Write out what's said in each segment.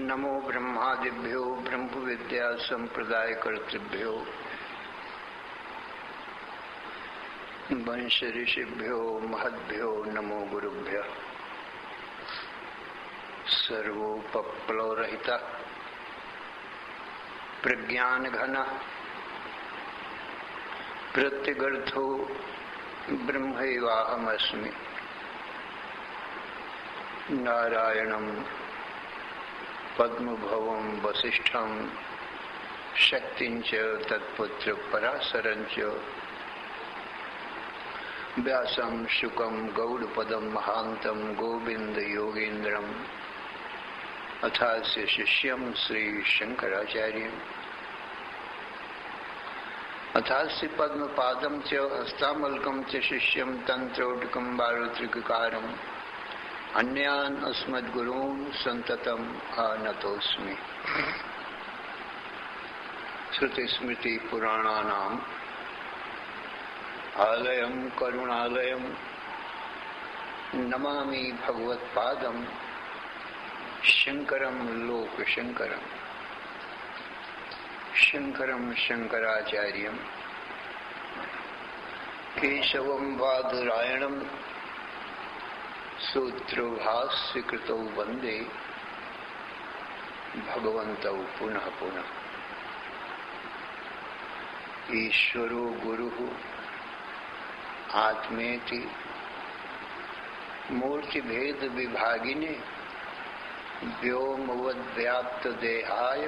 नमो ब्रह्मादिभ्यो ब्रह्म विद्या संप्रदाय कर्तृभ्यो वंश ऋषिभ्यो महद्भ्यो नमो गुरुभ्यः। सर्वोपप्लवरहित प्रज्ञान घन प्रत्यगर्थो ब्रह्मैवाहमस्मि। नारायणं पद्मभवं वसिष्ठं शक्तिंच तत्पुत्र पराशरंच व्यासं शुकं गौड़पदं महांतं गोविंद योगेन्द्रं अथास्य शिष्यं श्री शंकराचार्यम् अथास्य पद्मपादं च हस्तामलकं च शिष्यं तंत्रोटकं बारुत्रिककारम् अन्यान् अस्मद्गुरून् सन्ततम् आनतोऽस्मि। श्रुतिस्मृति पुराणानाम् आलयं करुणालयं नमामि भगवत्पादं शंकरं लोकशंकरम्। शंकरं शंकराचार्यं केशवं बादरायणं सूत्रभाष्यकृतौ वन्दे भगवन्तौ पुनः पुनः। ईश्वरो गुरुः आत्मेति मूर्तिभेद विभागिने व्योमवद्व्याप्त देहाय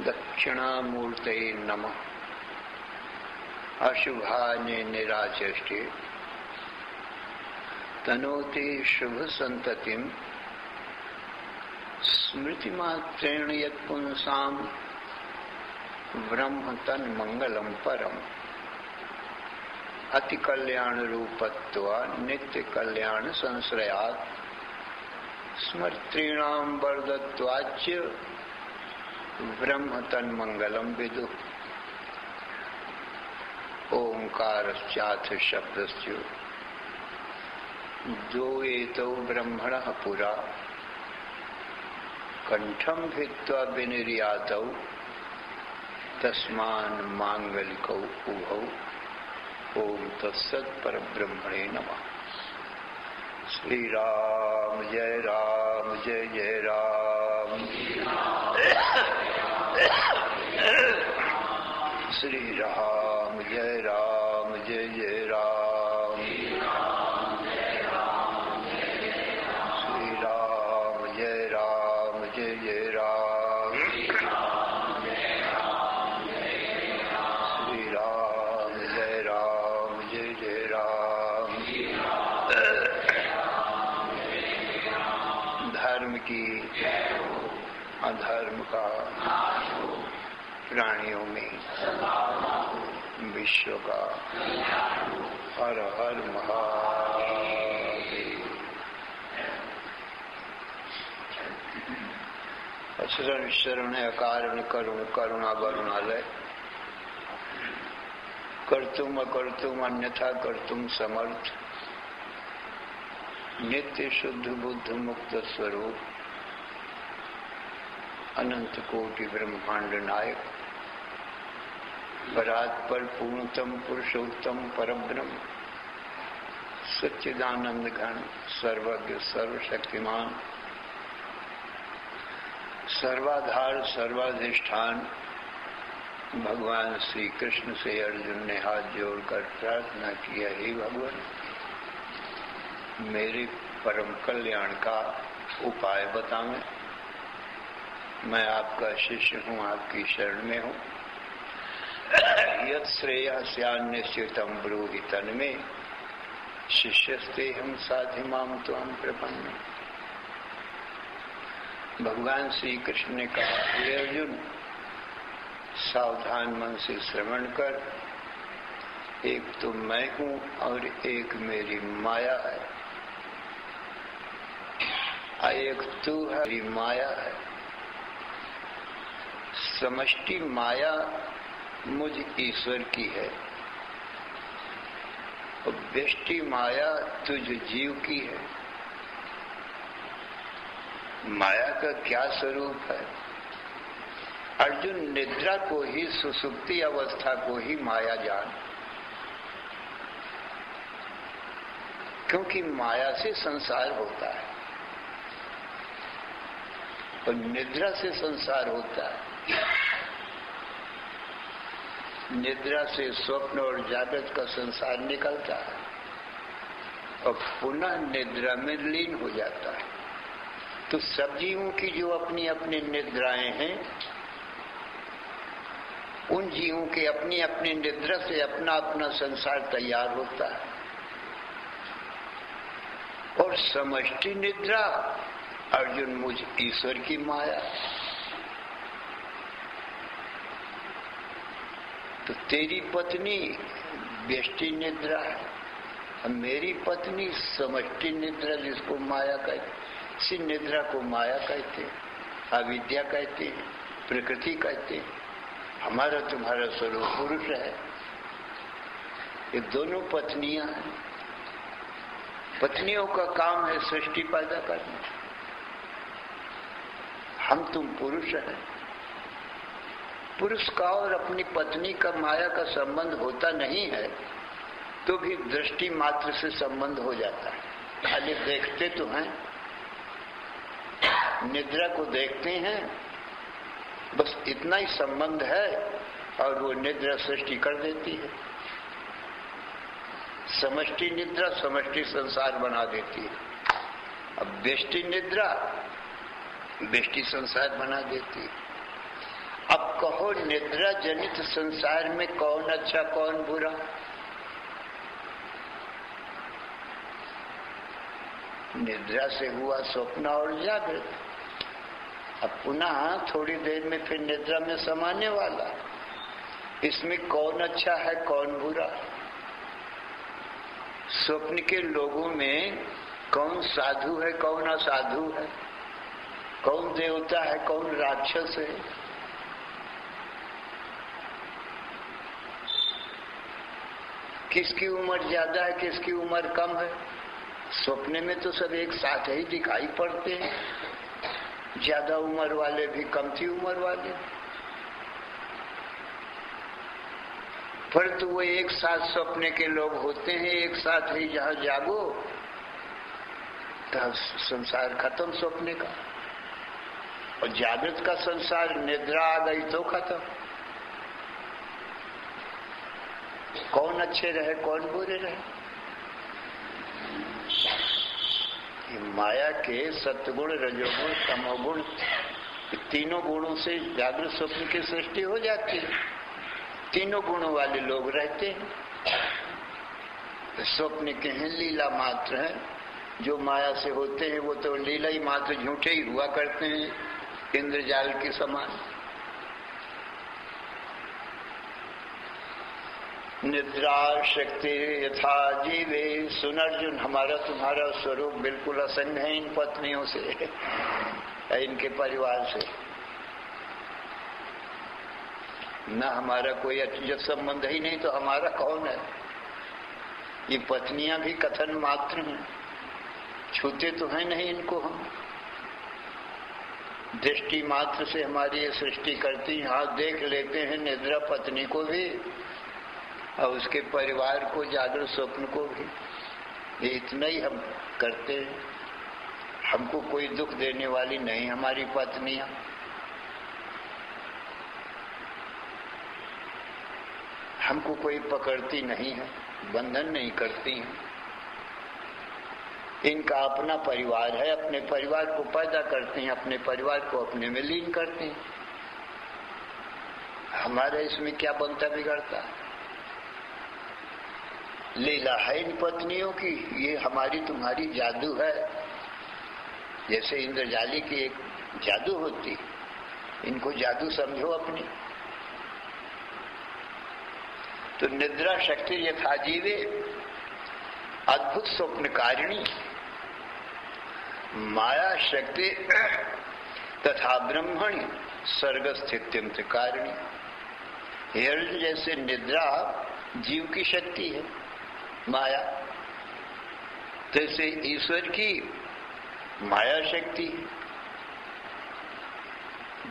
दक्षिणामूर्तये नमः। अशुभाने निराचष्टे तनोति शुभ संततिं स्मृतिमात्रेण यत्पुंसां ब्रह्म तन्मंगलं परम्। अति कल्याण रूपत्वा नित्य कल्याण संश्रयात् स्मर्तॄणां वरदत्वाच्च ब्रह्म तन्मंगलं विदुः। ओंकारश्चाथ शब्दस्य द्वैतौ ब्रह्मणः पुरा कंठं भित्त्वा विनिर्यातौ तस्मान् मांगलिकौ उभौ। ओम तत्सत् परब्रह्मणे नमः। श्री राम जय जय राम। श्री राम जय जय राम। श्री राम जय जय राम। श्री राम जय जय राम। धर्म की अधर्म का प्राणियों में विश्व का हर हर महादेव। शरण शरण अकारण करुण करुणा वरुणालय कर्तुम अकर्तुम अन्यथा कर्तुम समर्थ नित्य शुद्ध बुद्ध मुक्त स्वरूप अनंत कोटि ब्रह्मांड नायक परात्पर पूर्णतम पुरुषोत्तम परब्रह्म सच्चिदानंद घन सर्वज्ञ सर्वशक्तिमान सर्वाधार सर्वाधिष्ठान भगवान श्री कृष्ण से अर्जुन ने हाथ जोड़कर प्रार्थना किया, हे भगवान मेरे परम कल्याण का उपाय बतावें। मैं आपका शिष्य हूँ, आपकी शरण में हूँ। यत् श्रेयस्यान्यस्युतं ब्रूहि तन्मे शिष्यस्तेहं साधिमां त्वां प्रपन्ने। भगवान श्री कृष्ण ने कहा, हे अर्जुन सावधान मन से श्रवण कर। एक तो मैं हूँ और एक मेरी माया है। एक तू है, मेरी माया है। समष्टि माया मुझ ईश्वर की है और व्यष्टि माया तुझ जीव की है। माया का क्या स्वरूप है? अर्जुन, निद्रा को ही, सुसुप्ति अवस्था को ही माया जान, क्योंकि माया से संसार होता है और निद्रा से संसार होता है। निद्रा से स्वप्न और जागृत का संसार निकलता है और पुनः निद्रा में लीन हो जाता है। तो सब जीवों की जो अपनी अपनी निद्राएं हैं, उन जीवों के अपनी अपनी निद्रा से अपना अपना संसार तैयार होता है। और समष्टि निद्रा, अर्जुन, मुझ ईश्वर की माया। तो तेरी पत्नी व्यष्टि निद्रा है, मेरी पत्नी समष्टि निद्रा, जिसको माया कहते, इसी निद्रा को माया कहते हैं, अविद्या कहते हैं, प्रकृति कहते हैं। हमारा तुम्हारा स्वरूप पुरुष है। ये दोनों पत्नियां हैं। पत्नियों का काम है सृष्टि पैदा करना। हम तुम पुरुष हैं। पुरुष का और अपनी पत्नी का माया का संबंध होता नहीं है, तो भी दृष्टि मात्र से संबंध हो जाता है। खाली देखते तो हैं, निद्रा को देखते हैं, बस इतना ही संबंध है और वो निद्रा सृष्टि कर देती है। समष्टि निद्रा समष्टि संसार बना देती है। अब व्यष्टि निद्रा व्यष्टि संसार बना देती है। अब कहो, निद्रा जनित संसार में कौन अच्छा कौन बुरा? निद्रा से हुआ स्वप्न और जागृत, अब पुनः थोड़ी देर में फिर निद्रा में समाने वाला। इसमें कौन अच्छा है कौन बुरा? स्वप्न के लोगों में कौन साधु है कौन असाधु है, कौन देवता है कौन राक्षस है? किसकी उम्र ज्यादा है किसकी उम्र कम है? स्वप्न में तो सब एक साथ ही दिखाई पड़ते हैं, ज्यादा उम्र वाले भी कमती उम्र वाले, परंतु वो एक साथ स्वप्न के लोग होते हैं। एक साथ ही जहां जागो तब संसार खत्म स्वप्न का, और जागृत का संसार निद्रा आ गई तो खत्म। कौन अच्छे रहे कौन बुरे रहे? माया के सत्गुण रजोगुण तमोगुण, तीनों गुणों से जागृत स्वप्न की सृष्टि हो जाती है। तीनों गुणों वाले लोग रहते हैं। स्वप्न के हैं लीला मात्र हैं, जो माया से होते हैं वो तो लीला ही मात्र, झूठे ही हुआ करते हैं, इंद्रजाल के समान। निद्रा शक्ति यथा जीवे। सुन अर्जुन, हमारा तुम्हारा स्वरूप बिल्कुल असंग है इन पत्नियों से, इनके परिवार से। न हमारा कोई जब संबंध ही नहीं तो हमारा कौन है? ये पत्नियां भी कथन मात्र हैं, छूते तो हैं नहीं इनको हम। दृष्टि मात्र से हमारी ये सृष्टि करती, हाँ देख लेते हैं निद्रा पत्नी को भी और उसके परिवार को, जागृत स्वप्न को भी। ये इतना ही हम करते हैं। हमको कोई दुख देने वाली नहीं हमारी पत्नियां। हमको कोई पकड़ती नहीं है, बंधन नहीं करती हैं। इनका अपना परिवार है, अपने परिवार को पैदा करते हैं, अपने परिवार को अपने में लीन करते हैं। हमारे इसमें क्या बनता बिगड़ता? लीला है इन पत्नियों की, ये हमारी तुम्हारी जादू है। जैसे इंद्रजाली की एक जादू होती, इनको जादू समझो अपनी। तो निद्रा शक्ति यथा जीवे अद्भुत स्वप्नकारिणी, माया शक्ति तथा ब्रह्मणि स्वर्ग स्थित्यंत कारिणी। हिरण जैसे निद्रा जीव की शक्ति है माया, तैसे ईश्वर की माया शक्ति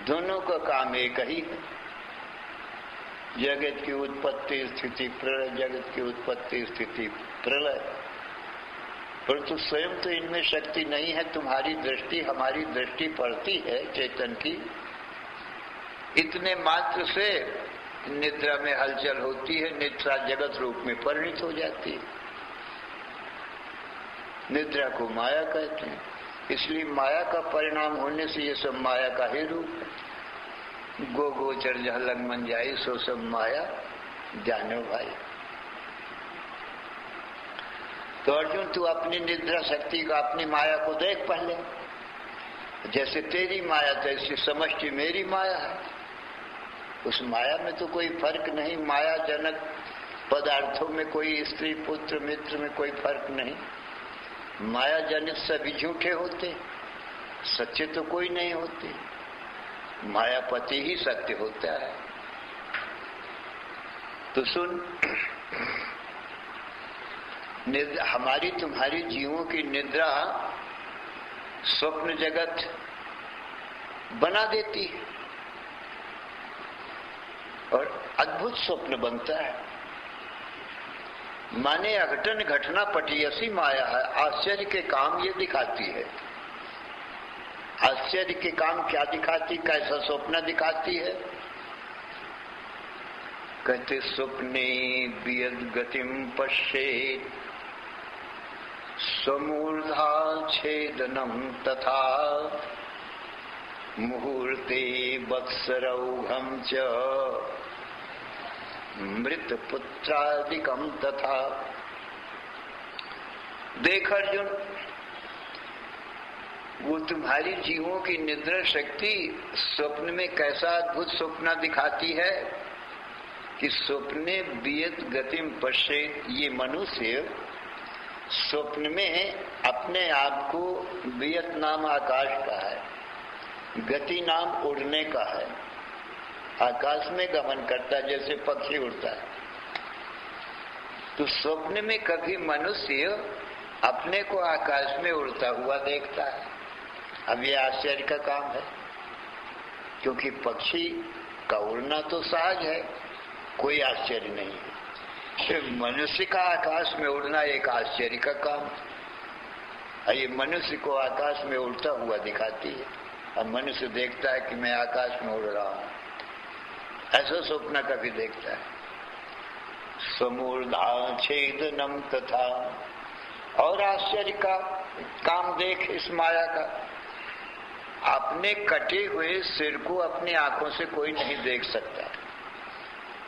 दोनों का काम एक ही है। जगत की उत्पत्ति स्थिति प्रलय, जगत की उत्पत्ति स्थिति प्रलय, परंतु स्वयं तो इनमें शक्ति नहीं है। तुम्हारी दृष्टि हमारी दृष्टि पड़ती है चेतन की, इतने मात्र से निद्रा में हलचल होती है, निद्रा जगत रूप में परिणित हो जाती है। निद्रा को माया कहते हैं, इसलिए माया का परिणाम होने से ये सब माया का ही रूप है। गो गोचर जह लग मन जाई सो सब माया जानो भाई। तो अर्जुन तू अपनी निद्रा शक्ति का, अपनी माया को देख पहले। जैसे तेरी माया तैसी समष्टि मेरी माया है। उस माया में तो कोई फर्क नहीं, माया जनक पदार्थों में कोई स्त्री पुत्र मित्र में कोई फर्क नहीं। माया जनित सभी झूठे होते, सच्चे तो कोई नहीं होते। मायापति ही सत्य होता है। तो सुन, हमारी तुम्हारी जीवों की निद्रा स्वप्न जगत बना देती है और अद्भुत स्वप्न बनता है। माने अघटन घटना पटियसी माया है। आश्चर्य के काम ये दिखाती है। आश्चर्य के काम क्या दिखाती, कैसा स्वप्न दिखाती है? कहते स्वप्ने वियद गतिम पश्येत् स्वमूर्धा छेदनम तथा मुहूर्ते वत्सरौघम च मृत पुत्रादिकम तथा। देख अर्जुन, वो तुम्हारी जीवों की निद्रा शक्ति स्वप्न में कैसा अद्भुत स्वप्न दिखाती है कि स्वप्ने वियत गतिम पश्येत्। ये मनुष्य स्वप्न में अपने आप को, वियत नाम आकाश का है, गति नाम उड़ने का है, आकाश में गमन करता है जैसे पक्षी उड़ता है। तो स्वप्न में कभी मनुष्य अपने को आकाश में उड़ता हुआ देखता है। अब ये आश्चर्य का काम है, क्योंकि पक्षी का उड़ना तो सहज है, कोई आश्चर्य नहीं है। मनुष्य का आकाश में उड़ना एक आश्चर्य का काम है। ये मनुष्य को आकाश में उड़ता हुआ दिखाती है। अब मनुष्य देखता है कि मैं आकाश में उड़ रहा हूं, ऐसा स्वप्न कभी देखता है। समूर्धा छेदनम तथा। और आश्चर्य का काम देख इस माया का, अपने कटे हुए सिर को अपनी आंखों से कोई नहीं देख सकता,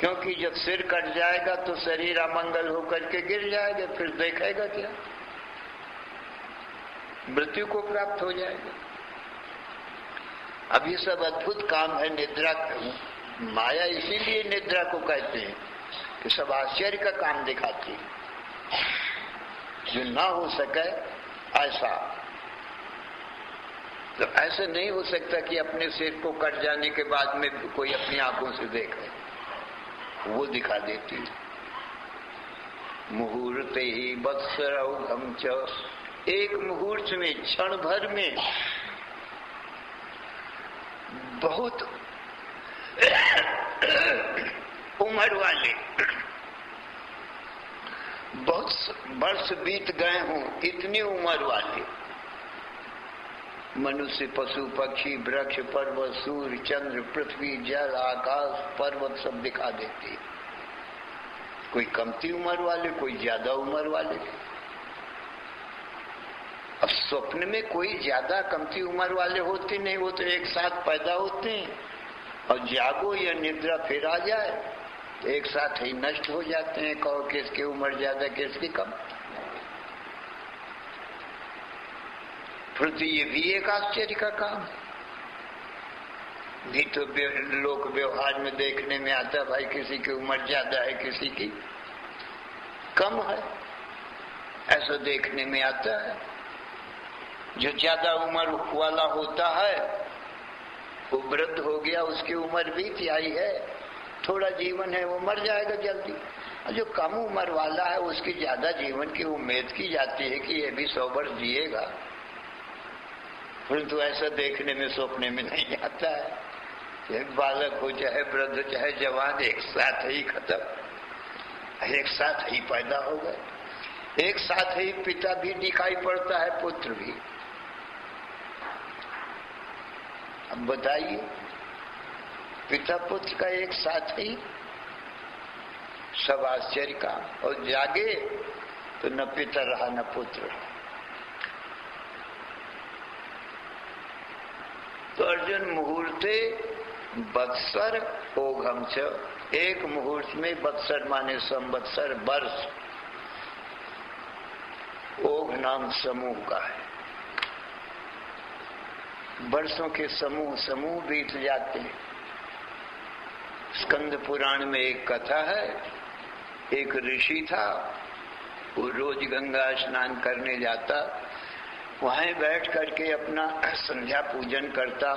क्योंकि जब सिर कट जाएगा तो शरीर अमंगल होकर के गिर जाएगा, फिर देखेगा क्या? मृत्यु को प्राप्त हो जाएगा। अब ये सब अद्भुत काम है निद्रा। माया इसीलिए निद्रा को कहते हैं कि सब आश्चर्य का काम दिखाती है, जो ना हो सके ऐसा। तो ऐसे नहीं हो सकता कि अपने सिर को कट जाने के बाद में कोई अपनी आंखों से देखे, वो दिखा देती है। मुहूर्ते ही वत्सरौघम च। एक मुहूर्त में, क्षण भर में बहुत उम्र वाले, बहुत वर्ष बीत गए हों, इतनी उम्र वाले मनुष्य, पशु, पक्षी, वृक्ष, पर्वत, सूर्य, चंद्र, पृथ्वी, जल, आकाश, पर्वत सब दिखा देती है। कोई कमती उम्र वाले, कोई ज्यादा उम्र वाले। अब स्वप्न में कोई ज्यादा कमती उम्र वाले होते नहीं, वो तो एक साथ पैदा होते हैं, और जागो या निद्रा फिर आ जाए तो एक साथ ही नष्ट हो जाते हैं। कहो किसकी उम्र ज्यादा किसकी कम। फिर तो ये भी एक आश्चर्य का काम है। नहीं तो लोक व्यवहार में देखने में आता भाई किसी की उम्र ज्यादा है किसी की कम है, ऐसा देखने में आता है। जो ज्यादा उम्र वाला होता है वो वृद्ध हो गया, उसकी उम्र बीत आई है, थोड़ा जीवन है, वो मर जाएगा जल्दी। और जो कम उम्र वाला है उसकी ज्यादा जीवन की उम्मीद की जाती है कि ये भी 100 वर्ष जिएगा, परंतु ऐसा देखने में, सपने में नहीं आता है। चाहे बालक हो, चाहे वृद्ध, चाहे जवान, एक साथ ही खत्म, एक साथ ही पैदा हो गए, एक साथ ही पिता भी दिखाई पड़ता है, पुत्र भी। अब बताइए, पिता पुत्र का एक साथ ही, सब आश्चर्य का। और जागे तो न पिता रहा न पुत्र रहा। तो अर्जुन मुहूर्ते बत्सर ओघम च, एक मुहूर्त में, बत्सर माने संवत्सर, वर्ष, ओघ नाम समूह का है। वर्षों के समूह समूह बीत जाते हैं। स्कंद पुराण में एक कथा है, एक ऋषि था, वो रोज गंगा स्नान करने जाता, वहीं बैठ करके अपना संध्या पूजन करता,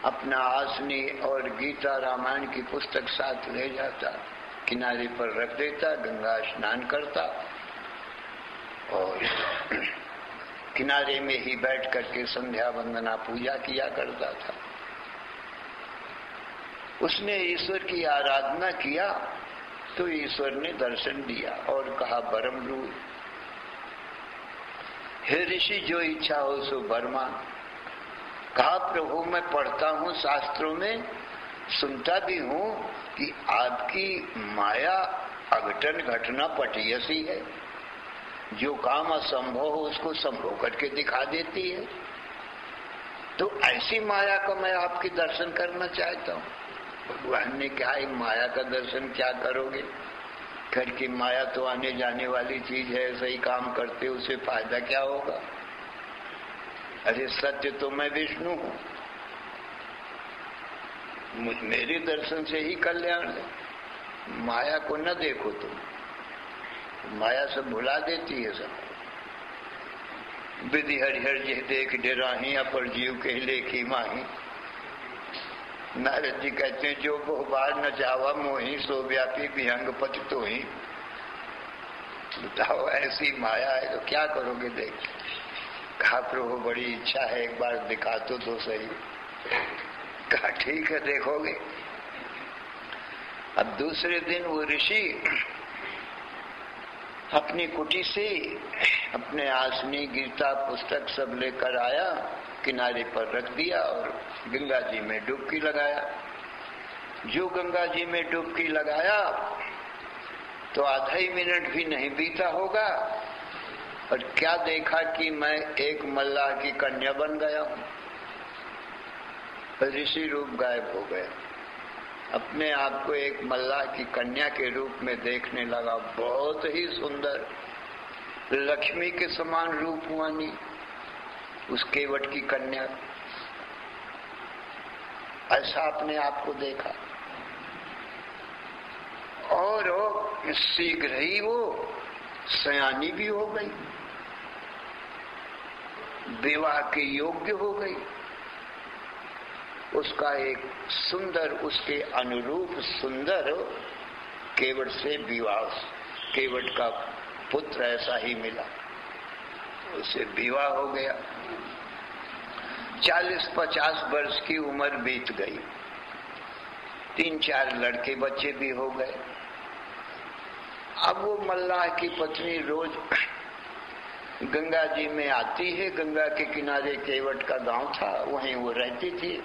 अपना आसनी और गीता रामायण की पुस्तक साथ ले जाता, किनारे पर रख देता, गंगा स्नान करता और किनारे में ही बैठ करके संध्या वंदना पूजा किया करता था। उसने ईश्वर की आराधना किया तो ईश्वर ने दर्शन दिया और कहा, बरम रू, हे ऋषि, जो इच्छा हो सो वर मांग। कहा, प्रभु मैं पढ़ता हूँ शास्त्रों में, सुनता भी हूँ कि आपकी माया अघटन घटना पटियसी है, जो काम असंभव हो उसको संभव करके दिखा देती है। तो ऐसी माया का मैं आपके दर्शन करना चाहता हूँ। भगवान ने कहा, माया का दर्शन क्या करोगे? घर की माया तो आने जाने वाली चीज है, सही काम करते उससे फायदा क्या होगा? अरे सत्य तो मैं विष्णु हूँ, मेरे दर्शन से ही कल्याण है। माया को न देखो तुम, माया सब भुला देती है सब। विधि हरिहर जिह देख डेराही, अपर जीव के लेखी माही। नारद जी कहते हैं, जो बहुबार न जावा मोही, सो व्यापी विहंग पति तो ही। बताओ, ऐसी माया है तो क्या करोगे? देख, कहा प्रभु बड़ी इच्छा है, एक बार दिखा तो सही। कहा ठीक है, देखोगे। अब दूसरे दिन वो ऋषि अपनी कुटी से अपने आसनी गीता पुस्तक सब लेकर आया, किनारे पर रख दिया और गंगा जी में डुबकी लगाया। जो गंगा जी में डुबकी लगाया तो आधा ही मिनट भी नहीं बीता होगा और क्या देखा कि मैं एक मल्लाह की कन्या बन गया हूं। ऋषि रूप गायब हो गया, अपने आप को एक मल्लाह की कन्या के रूप में देखने लगा। बहुत ही सुंदर, लक्ष्मी के समान रूपवानी उस केवट की कन्या, ऐसा अपने आप को देखा। और शीघ्र ही वो सयानी भी हो गई, विवाह के योग्य हो गई। उसका एक सुंदर, उसके अनुरूप सुंदर केवट से विवाह, केवट का पुत्र ऐसा ही मिला, उसे विवाह हो गया। 40-50 वर्ष की उम्र बीत गई, 3-4 लड़के बच्चे भी हो गए। अब वो मल्लाह की पत्नी रोज गंगा जी में आती है, गंगा के किनारे केवट का गांव था, वहीं वो रहती थी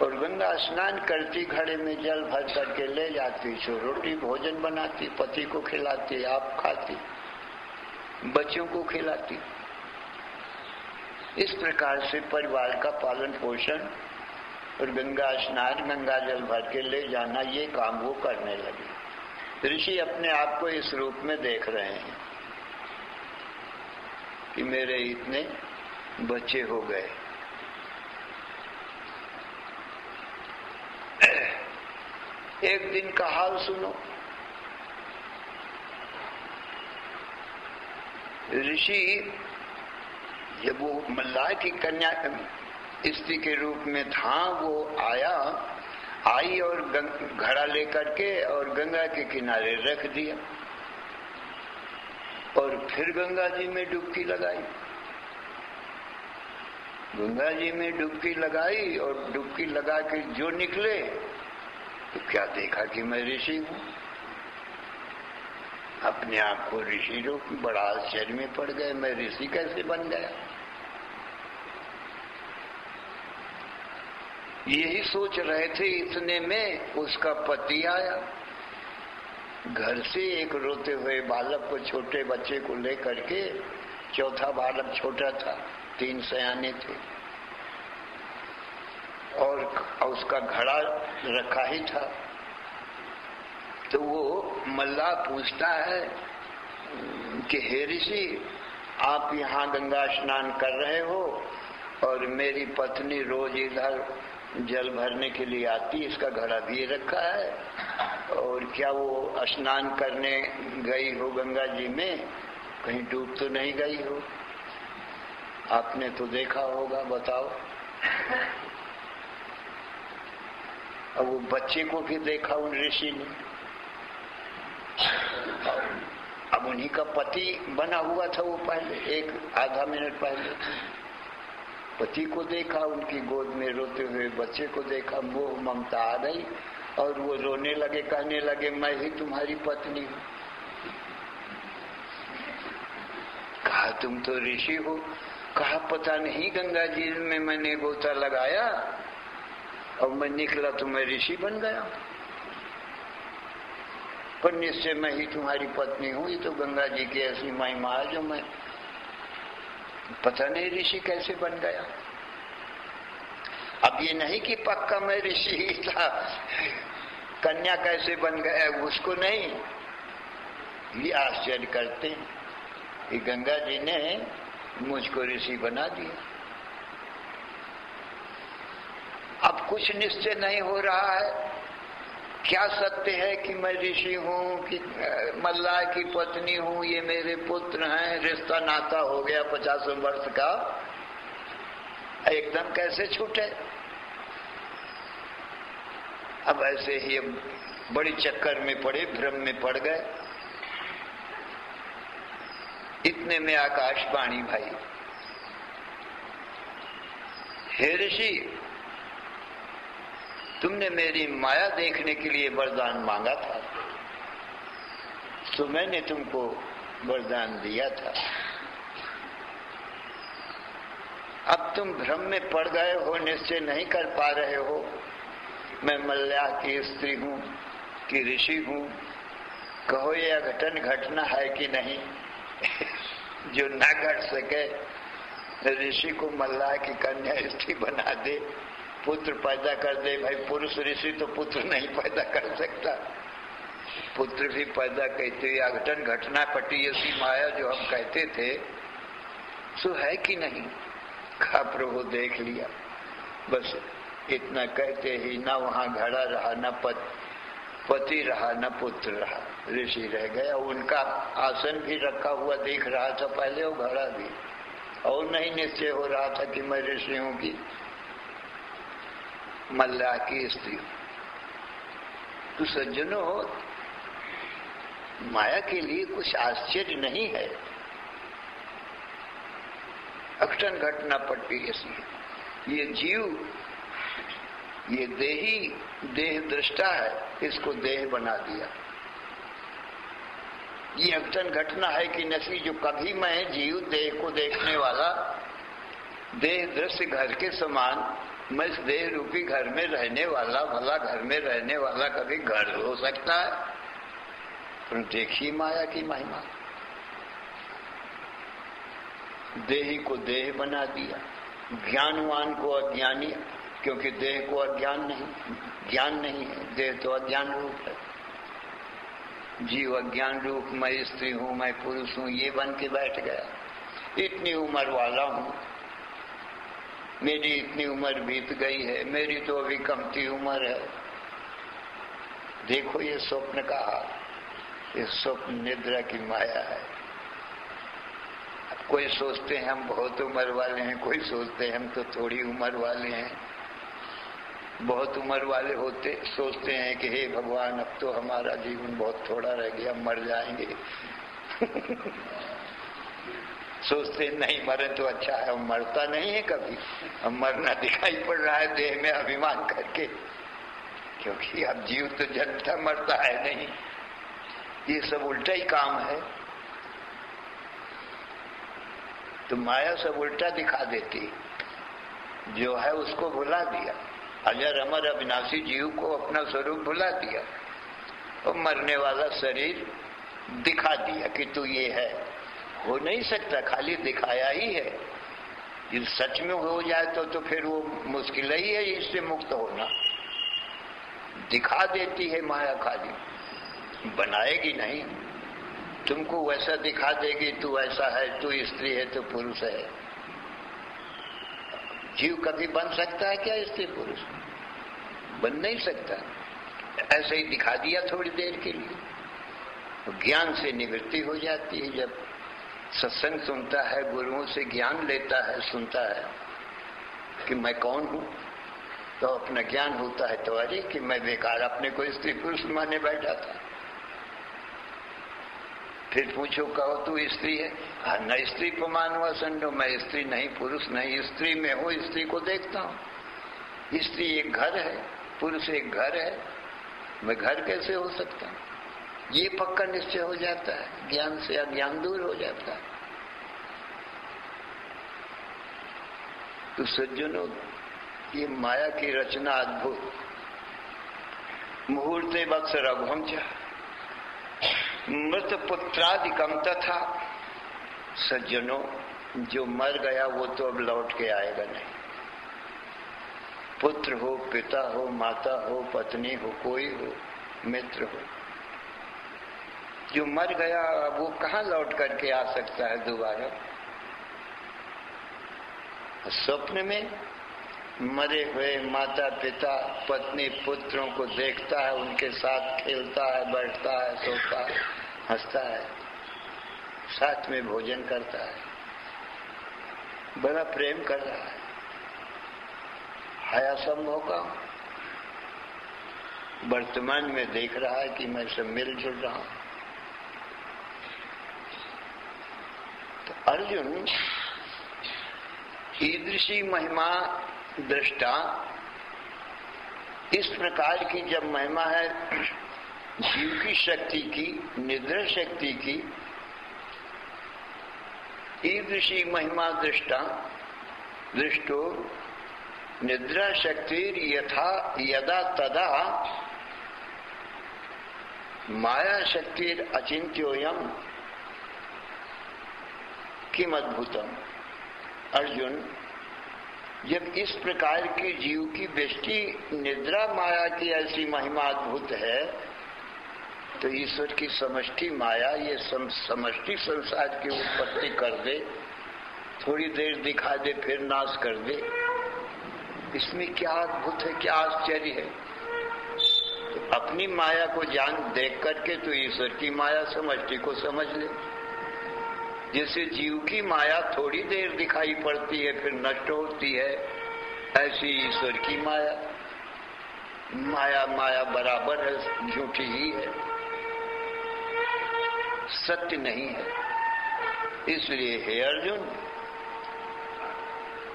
और गंगा स्नान करती, घड़े में जल भर करके ले जाती, सो रोटी भोजन बनाती, पति को खिलाती, आप खाती, बच्चों को खिलाती। इस प्रकार से परिवार का पालन पोषण और गंगा स्नान, गंगा जल भर के ले जाना, ये काम वो करने लगी। ऋषि अपने आप को इस रूप में देख रहे हैं कि मेरे इतने बच्चे हो गए। एक दिन का हाल सुनो। ऋषि जब वो मल्लाह की कन्या स्त्री के रूप में था, वो आई और घड़ा लेकर के और गंगा के किनारे रख दिया और फिर गंगा जी में डुबकी लगाई। गंगा जी में डुबकी लगाई और डुबकी लगा के जो निकले तो क्या देखा कि मैं ऋषि हूं। अपने आप को ऋषि रूप बड़ा आश्चर्य में पड़ गए, मैं ऋषि कैसे बन गया। यही सोच रहे थे, इतने में उसका पति आया। घर से एक रोते हुए बालक को, छोटे बच्चे को लेकर के, चौथा बालक छोटा था, 3 सयाने थे और उसका घड़ा रखा ही था। तो वो मल्लाह पूछता है कि हे ऋषि, आप यहाँ गंगा स्नान कर रहे हो और मेरी पत्नी रोज इधर जल भरने के लिए आती, इसका घड़ा भी रखा है, और क्या वो स्नान करने गई हो गंगा जी में, कहीं डूब तो नहीं गई हो? आपने तो देखा होगा, बताओ। अब वो बच्चे को भी देखा उन ऋषि ने। अब उन्हीं का पति बना हुआ था वो, पहले एक आधा मिनट पहले पति को देखा, उनकी गोद में रोते हुए बच्चे को देखा, मोह ममता आ गई और वो रोने लगे, कहने लगे मैं ही तुम्हारी पत्नी हूं। कहा तुम तो ऋषि हो। कहा पता नहीं, गंगा जी में मैंने गोता लगाया और मैं निकला तो मैं ऋषि बन गया, पर निश्चय मैं ही तुम्हारी पत्नी हूं। ये तो गंगा जी की ऐसी महिमा है जो मैं पता नहीं ऋषि कैसे बन गया। अब ये नहीं कि पक्का मैं ऋषि ही था, कन्या कैसे बन गया उसको नहीं, ये आश्चर्य करते हैं कि गंगा जी ने मुझको ऋषि बना दिया। अब कुछ निश्चय नहीं हो रहा है, क्या सत्य है कि मैं ऋषि हूँ कि मल्लाह की पत्नी हूँ, ये मेरे पुत्र हैं, रिश्ता नाता हो गया 50 वर्ष का, एकदम कैसे छूटे। अब ऐसे ही बड़ी चक्कर में पड़े, भ्रम में पड़ गए। इतने में आकाशवाणी भाई, हे ऋषि, तुमने मेरी माया देखने के लिए वरदान मांगा था, तो मैंने तुमको वरदान दिया था। अब तुम भ्रम में पड़ गए हो, निश्चय नहीं कर पा रहे हो मैं मल्लाह की स्त्री हूं कि ऋषि हूं। कहो ये अघटन घटना है कि नहीं जो ना घट सके। ऋषि को मल्लाह की कन्या स्त्री बना दे, पुत्र पैदा कर दे। भाई पुरुष ऋषि तो पुत्र नहीं पैदा कर सकता, पुत्र भी पैदा कहते हुए अघटन घटना पटी ऐसी माया जो हम कहते थे, सो है कि नहीं। कहा प्रभु देख लिया। बस इतना कहते ही ना वहां घड़ा रहा, न पति रहा, न पुत्र रहा, ऋषि रह गया। उनका आसन भी रखा हुआ दिख रहा था पहले, वो घड़ा भी, और नहीं निश्चय हो रहा था कि मैं ऋषि हूं कि मल्लाह की स्त्री। तो सज्जनों, माया के लिए कुछ आश्चर्य नहीं है, अघटन घटना पड़ती ऐसी है। ये जीव, ये देही, देह दृष्टा है, इसको देह बना दिया। ये अघटन घटना है कि नसी जो कभी मैं जीव देह को देखने वाला, देह दृश्य घर के समान, मैं इस देह रूपी घर में रहने वाला, भला घर में रहने वाला कभी घर हो सकता है? पर देखिए माया की महिमा, देही को देह बना दिया, ज्ञानवान को अज्ञानी, क्योंकि देह को अज्ञान नहीं, ज्ञान नहीं है, देह तो अज्ञान रूप है। जीव अज्ञान रूप, मैं स्त्री हूं, मैं पुरुष हूं, ये बन के बैठ गया। इतनी उम्र वाला हूं, मेरी इतनी उम्र बीत गई है, मेरी तो अभी कमती उम्र है। देखो ये स्वप्न का हाल, ये स्वप्न निद्रा की माया है। कोई सोचते हैं हम बहुत उम्र वाले हैं, कोई सोचते हैं हम तो थोड़ी उम्र वाले हैं। बहुत उम्र वाले होते सोचते हैं कि हे भगवान, अब तो हमारा जीवन बहुत थोड़ा रह गया, मर जाएंगे। सोचते नहीं मरे तो अच्छा है, वो मरता नहीं है कभी, अब मरना दिखाई पड़ रहा है देह में अभिमान करके, क्योंकि अब जीव तो जन्मता मरता है नहीं। ये सब उल्टा ही काम है। तो माया सब उल्टा दिखा देती, जो है उसको भुला दिया, अजर अमर अविनाशी जीव को अपना स्वरूप भुला दिया और मरने वाला शरीर दिखा दिया कि तू ये है। हो नहीं सकता, खाली दिखाया ही है। ये सच में हो जाए तो फिर वो मुश्किल ही है इससे मुक्त होना। दिखा देती है माया, खाली बनाएगी नहीं। तुमको वैसा दिखा देगी, तू ऐसा है, तू स्त्री है तो पुरुष है। जीव कभी बन सकता है क्या स्त्री पुरुष? बन नहीं सकता। ऐसे ही दिखा दिया थोड़ी देर के लिए, तो ज्ञान से निवृत्ति हो जाती है। जब सत्संग सुनता है, गुरुओं से ज्ञान लेता है, सुनता है कि मैं कौन हूं, तो अपना ज्ञान होता है। तो अरे कि मैं बेकार अपने को स्त्री पुरुष माने बैठा था। फिर पूछो, कहो तू स्त्री है? हाँ, न स्त्री प्रमाण हुआ संडो, मैं स्त्री नहीं, पुरुष नहीं। स्त्री में हूँ, स्त्री को देखता हूँ। स्त्री एक घर है, पुरुष एक घर है, मैं घर कैसे हो सकता हूँ? ये पक्का निश्चय हो जाता है, ज्ञान से अज्ञान दूर हो जाता है। तो सज्जनों, ये माया की रचना अद्भुत। मुहूर्ते वत्स रघुवं च मृत पुत्रादिकम तथा। सज्जनों, जो मर गया वो तो अब लौट के आएगा नहीं। पुत्र हो, पिता हो, माता हो, पत्नी हो, कोई हो, मित्र हो, जो मर गया वो कहाँ लौट करके आ सकता है दोबारा? स्वप्न में मरे हुए माता पिता पत्नी पुत्रों को देखता है, उनके साथ खेलता है, बैठता है, सोता है, हंसता है, साथ में भोजन करता है, बड़ा प्रेम कर रहा है। आया सब मौका, वर्तमान में देख रहा है कि मैं सब मिलजुल रहा हूं। तो अर्जुन, ईदृशी महिमा दृष्टा, इस प्रकार की जब महिमा है जीव की शक्ति की, निद्रा शक्ति की, ईदृशी महिमा दृष्टा दृष्टो निद्रा शक्तिर यथा यदा तदा माया शक्तिर अचिंत्योयम किम अद्भुतम। अर्जुन, जब इस प्रकार की जीव की दृष्टि निद्रा माया की ऐसी महिमा अद्भुत है, तो ईश्वर की समष्टि माया ये समष्टि संसार की उत्पत्ति कर दे, थोड़ी देर दिखा दे, फिर नाश कर दे, इसमें क्या अद्भुत है, क्या आश्चर्य है? तो अपनी माया को जान देख करके तो ईश्वर की माया समष्टि को समझ ले। जैसे जीव की माया थोड़ी देर दिखाई पड़ती है फिर नष्ट होती है, ऐसी ईश्वर की माया, माया माया बराबर है, झूठी ही है, सत्य नहीं है। इसलिए हे अर्जुन,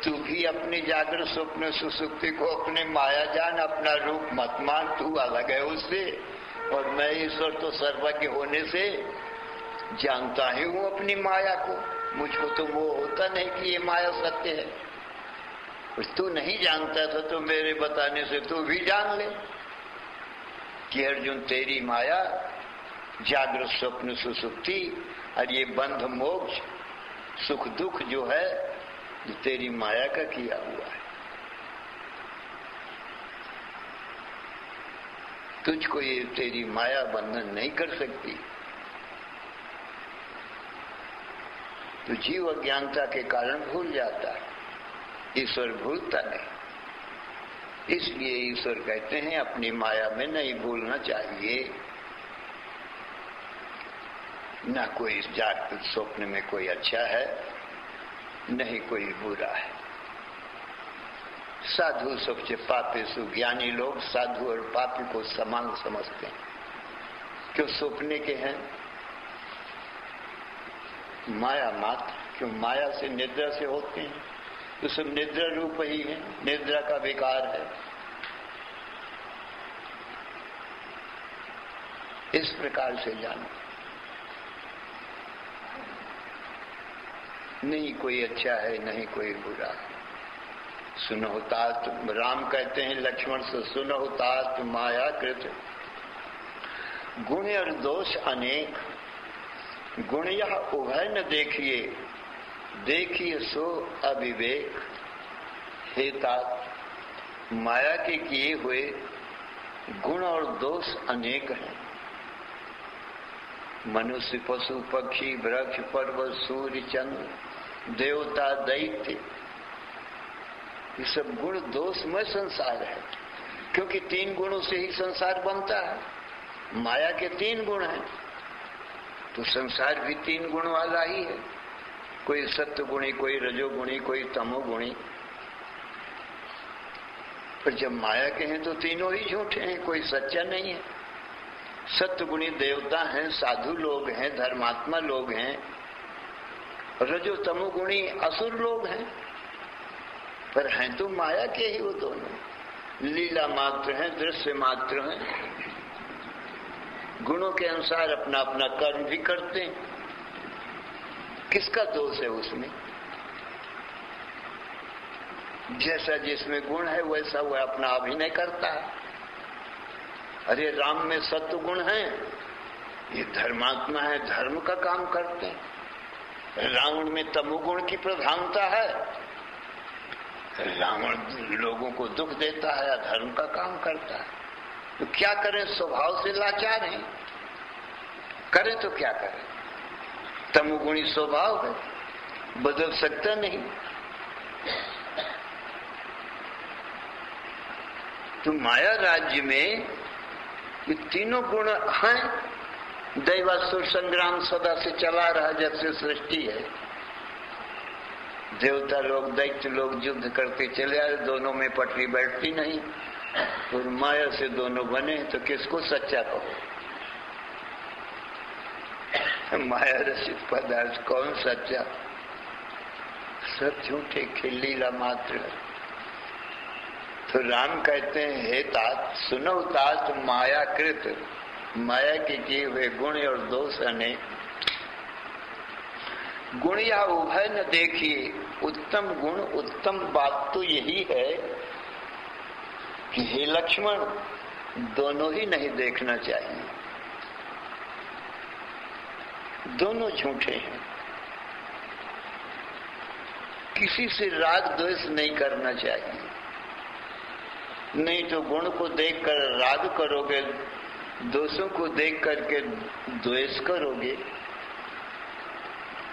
तू भी अपनी जागृत स्वप्न सुसुप्ति को अपने माया जान, अपना रूप मत मान, तू अलग है उससे, और मैं ईश्वर तो सर्वज्ञ होने से जानता ही हूं अपनी माया को। मुझको तो वो होता नहीं कि ये माया सत्य है। कुछ तू नहीं जानता था तो मेरे बताने से तू भी जान ले कि अर्जुन तेरी माया जागृत स्वप्न सुसुप्ति और ये बंध मोक्ष सुख दुख जो है जो तेरी माया का किया हुआ है। तुझको ये तेरी माया बंधन नहीं कर सकती। तो जीव अज्ञानता के कारण भूल जाता है, ईश्वर भूलता नहीं। इसलिए ईश्वर कहते हैं अपनी माया में नहीं भूलना चाहिए। न कोई जागृत स्वप्न में कोई अच्छा है, नहीं कोई बुरा है। साधु सबसे पापी सुज्ञानी लोग साधु और पापी को समान समझते हैं, क्यों? स्वप्न के हैं, माया मात्र। क्यों? माया से, निद्रा से होते हैं, तो सब निद्रा रूप ही है, निद्रा का विकार है। इस प्रकार से जानो, नहीं कोई अच्छा है, नहीं कोई बुरा है। सुनो तात, राम कहते हैं लक्ष्मण से, सुनो तात माया कृत गुण और दोष अनेक, गुण यह उभय न देखिए, देखिए सो अविवेक। हे तात, माया के किए हुए गुण और दोष अनेक हैं। मनुष्य, पशु, पक्षी, वृक्ष, पर्वत, सूर्य, चंद्र, देवता, दैत्य, ये सब गुण दोषमय संसार है, क्योंकि 3 गुणों से ही संसार बनता है। माया के 3 गुण हैं, तो संसार भी 3 गुण वाला ही है। कोई सत्व गुणी, कोई रजोगुणी, कोई तमोगुणी। पर जब माया के हैं तो तीनों ही झूठे हैं, कोई सच्चा नहीं है। सत्वगुणी देवता हैं, साधु लोग हैं, धर्मात्मा लोग हैं। रजो तमोगुणी असुर लोग हैं, पर हैं तो माया के ही वो दोनों, लीला मात्र हैं, दृश्य मात्र हैं। गुणों के अनुसार अपना अपना कर्म भी करते हैं। किसका दोष है उसमें? जैसा जिसमें गुण है वैसा वह अपना अभिनय करता है। अरे राम में सत्व गुण है, ये धर्मात्मा है, धर्म का काम करते हैं। रावण में तमोगुण की प्रधानता है, रावण लोगों को दुख देता है, अधर्म का काम करता है। तो क्या करें, स्वभाव से लाचार हैं, करें तो क्या करें? तमोगुणी स्वभाव है, बदल सकता नहीं। तो माया राज्य में ये तीनों गुण हैं। दैवासुर संग्राम सदा से चला रहा, जब से सृष्टि है। देवता लोग, दैत्य लोग युद्ध करते चले आए, दोनों में पटरी बैठती नहीं। और माया से दोनों बने, तो किसको सच्चा कहो? माया रसित पदार्थ कौन सच्चा? सब झूठे, खिल्लीला मात्र। तो राम कहते हैं, हे तात, सुनो तात माया कृत, माया के किए हुए गुण और दोष अनेक। गुण या उभय न देखिए, उत्तम गुण, उत्तम बात तो यही है कि हे लक्ष्मण, दोनों ही नहीं देखना चाहिए। दोनों झूठे हैं। किसी से राग द्वेष नहीं करना चाहिए, नहीं तो गुण को देखकर राग करोगे, दोषों को देख करके द्वेष करोगे।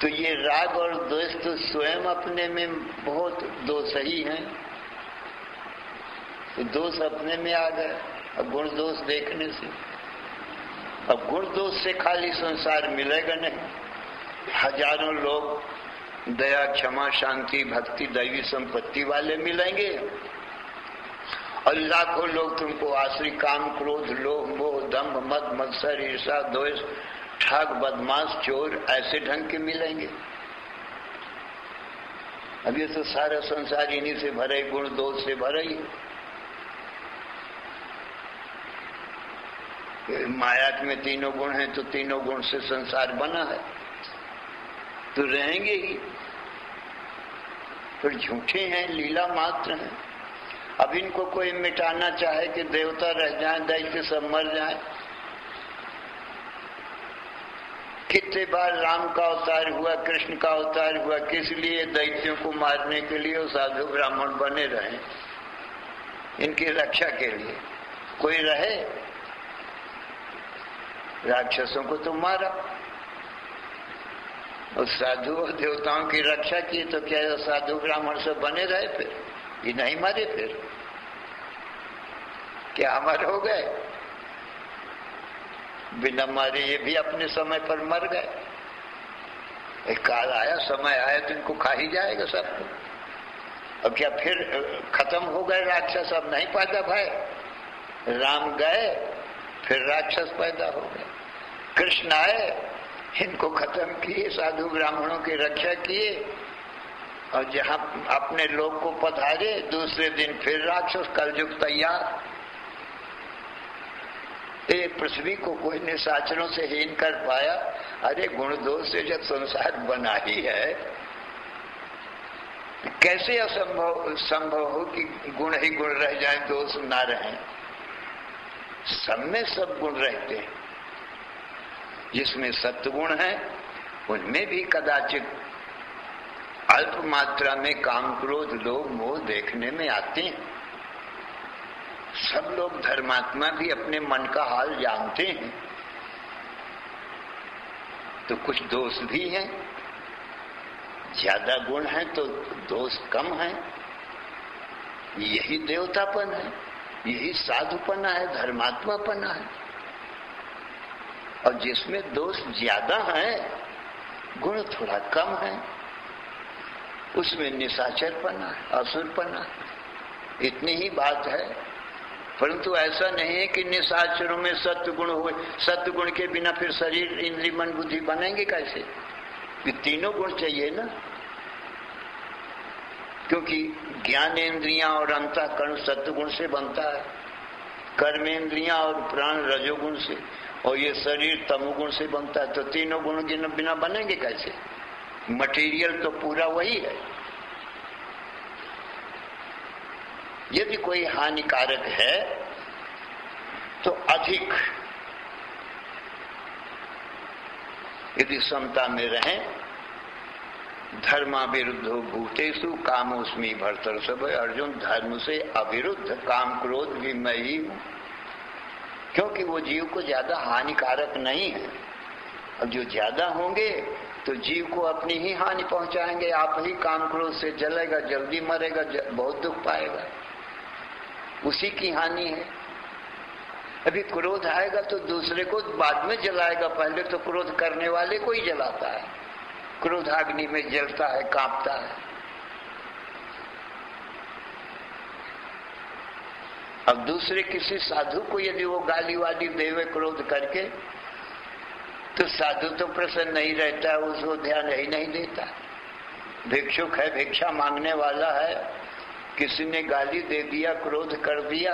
तो ये राग और द्वेष तो स्वयं अपने में बहुत दोष ही हैं। तो दोष अपने में आ गए, अब गुण दोष देखने से। अब गुण दोष से खाली संसार मिलेगा नहीं। हजारों लोग दया, क्षमा, शांति, भक्ति, दैवी संपत्ति वाले मिलेंगे, और लाखों लोग तुमको आश्री, काम, क्रोध, लोभ, मोह, दंभ, मद, मत्सर, ईर्षा, द्वेष, ठग, बदमाश, चोर ऐसे ढंग के मिलेंगे। अब ये तो सारा संसार इन्हीं से भरे, गुण दोष से भरे ही। माया में तीनों गुण हैं, तो तीनों गुण से संसार बना है, तो रहेंगे ही। फिर झूठे हैं, लीला मात्र हैं। अब इनको कोई मिटाना चाहे कि देवता रह जाएं, दैत्य सब मर जाएं। कितने बार राम का अवतार हुआ, कृष्ण का अवतार हुआ, किस लिए? दैत्यों को मारने के लिए। और साधु ब्राह्मण बने रहे इनकी रक्षा के लिए। कोई रहे? राक्षसों को तो मारा, और साधु और देवताओं की रक्षा की। तो क्या साधु ब्राह्मण सब बने रहे? फिर ये नहीं मारे, फिर क्या अमर हो गए? बिना मारे ये भी अपने समय पर मर गए। एक काल आया, समय आया तो इनको खा ही जाएगा सबको। अब क्या फिर खत्म हो गए राक्षस? अब नहीं पैदा भय। राम गए, फिर राक्षस पैदा हो गए। कृष्ण आए, इनको खत्म किए, साधु ब्राह्मणों की रक्षा किए, और जहां अपने लोग को पधारे दूसरे दिन फिर राक्षस कलयुग तैयार। ये पृथ्वी को कोई निशाचरों से हीन कर पाया? अरे गुण दोष से जब संसार बना ही है, कैसे असंभव संभव हो कि गुण ही गुण रह जाए, दोष ना रहे? सब में सब गुण रहते हैं। जिसमें सत्गुण है उनमें भी कदाचित अल्प मात्रा में काम क्रोध लोभ मोह देखने में आते हैं। सब लोग धर्मात्मा भी अपने मन का हाल जानते हैं। तो कुछ दोष भी हैं, ज्यादा गुण है तो दोष कम है। यही देवतापन है, यही साधुपना है, धर्मात्मापना है। और जिसमें दोष ज्यादा है गुण थोड़ा कम है, उसमें निशाचरपना है, असुरपना है। इतनी ही बात है। परंतु ऐसा नहीं है कि निशाचरों में सत्गुण हो। सत्गुण के बिना फिर शरीर इंद्रिय मन बुद्धि बनेंगे कैसे? ये तीनों गुण चाहिए ना, क्योंकि ज्ञानेन्द्रियां और अंतःकरण सत्गुण से बनता है, कर्मेंद्रियां और प्राण रजोगुण से, और ये शरीर तमोगुण से बनता है। तो तीनों गुण के बिना बनेंगे कैसे? मटेरियल तो पूरा वही है। यदि कोई हानिकारक है तो अधिक, यदि समता में रहें, धर्माविरुद्धो भूतेषु कामोस्मि भर्तर्षभ। अर्जुन, धर्म से अविरुद्ध काम क्रोध भी मैं ही हूं, क्योंकि वो जीव को ज्यादा हानिकारक नहीं है। और जो ज्यादा होंगे तो जीव को अपनी ही हानि पहुंचाएंगे। आप ही काम क्रोध से जलेगा, जल्दी मरेगा, बहुत दुख पाएगा, उसी की हानि है। अभी क्रोध आएगा तो दूसरे को बाद में जलाएगा, पहले तो क्रोध करने वाले को ही जलाता है। क्रोधाग्नि में जलता है, कांपता है। अब दूसरे किसी साधु को यदि वो गाली वाली देवे क्रोध करके, तो साधु तो प्रसन्न नहीं रहता, उसको ध्यान ही नहीं देता। भिक्षुक है, भिक्षा मांगने वाला है, किसी ने गाली दे दिया, क्रोध कर दिया,